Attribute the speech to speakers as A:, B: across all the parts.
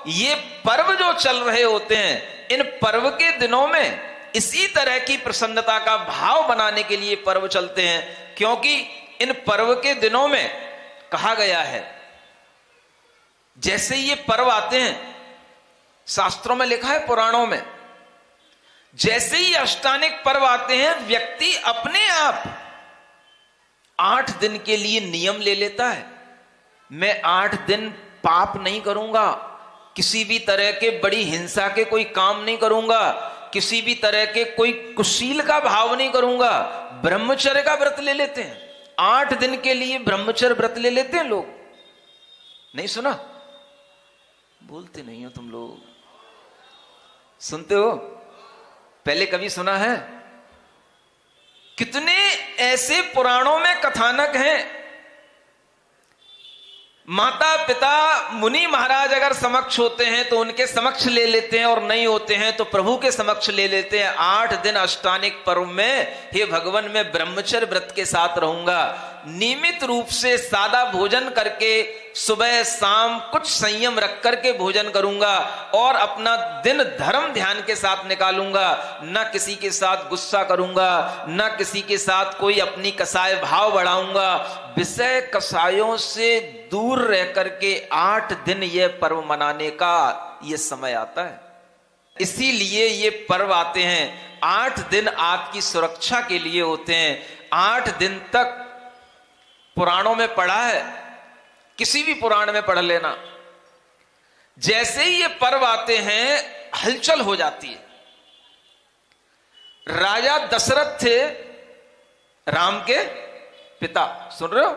A: ये पर्व जो चल रहे होते हैं, इन पर्व के दिनों में इसी तरह की प्रसन्नता का भाव बनाने के लिए पर्व चलते हैं। क्योंकि इन पर्व के दिनों में कहा गया है, जैसे ये पर्व आते हैं, शास्त्रों में लिखा है, पुराणों में, जैसे ही अष्टानिक पर्व आते हैं, व्यक्ति अपने आप 8 दिन के लिए नियम ले लेता है, मैं 8 दिन पाप नहीं करूंगा, किसी भी तरह के बड़ी हिंसा के कोई काम नहीं करूंगा, किसी भी तरह के कोई कुशील का भाव नहीं करूंगा। ब्रह्मचर्य का व्रत ले लेते हैं, 8 दिन के लिए ब्रह्मचर्य व्रत ले लेते हैं लोग। नहीं सुना? बोलते नहीं हो तुम लोग, सुनते हो? पहले कभी सुना है? कितने ऐसे पुराणों में कथानक हैं, माता पिता मुनि महाराज अगर समक्ष होते हैं तो उनके समक्ष ले लेते हैं, और नहीं होते हैं तो प्रभु के समक्ष ले लेते हैं। 8 दिन अष्टानिक पर्व में, हे भगवान, मैं ब्रह्मचर्य व्रत के साथ रहूंगा, नियमित रूप से सादा भोजन करके, सुबह शाम कुछ संयम रख करके भोजन करूंगा, और अपना दिन धर्म ध्यान के साथ निकालूंगा, न किसी के साथ गुस्सा करूंगा, न किसी के साथ कोई अपनी कसाय भाव बढ़ाऊंगा। विषय कसायों से दूर रह करके 8 दिन यह पर्व मनाने का यह समय आता है। इसीलिए ये पर्व आते हैं। 8 दिन आपकी सुरक्षा के लिए होते हैं। 8 दिन तक पुराणों में पढ़ा है, किसी भी पुराण में पढ़ लेना, जैसे ही ये पर्व आते हैं हलचल हो जाती है। राजा दशरथ थे, राम के पिता, सुन रहे हो?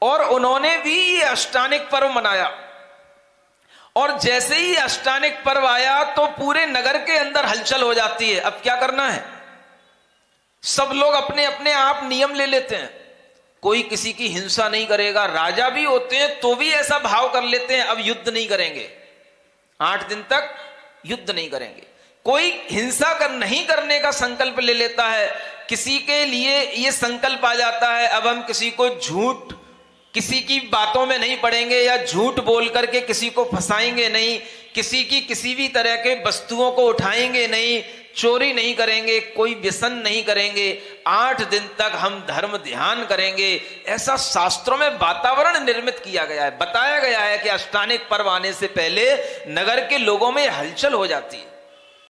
A: और उन्होंने भी ये अष्टानिक पर्व मनाया, और जैसे ही अष्टानिक पर्व आया तो पूरे नगर के अंदर हलचल हो जाती है। अब क्या करना है? सब लोग अपने अपने आप नियम ले लेते हैं, कोई किसी की हिंसा नहीं करेगा। राजा भी होते हैं तो भी ऐसा भाव कर लेते हैं, अब युद्ध नहीं करेंगे, 8 दिन तक युद्ध नहीं करेंगे। कोई हिंसा नहीं करने का संकल्प ले लेता है, किसी के लिए यह संकल्प आ जाता है, अब हम किसी को झूठ, किसी की बातों में नहीं पड़ेंगे, या झूठ बोल करके किसी को फंसाएंगे नहीं, किसी की किसी भी तरह के वस्तुओं को उठाएंगे नहीं, चोरी नहीं करेंगे, कोई व्यसन नहीं करेंगे, 8 दिन तक हम धर्म ध्यान करेंगे। ऐसा शास्त्रों में वातावरण निर्मित किया गया है, बताया गया है कि अष्टानिक पर्व आने से पहले नगर के लोगों में हलचल हो जाती है।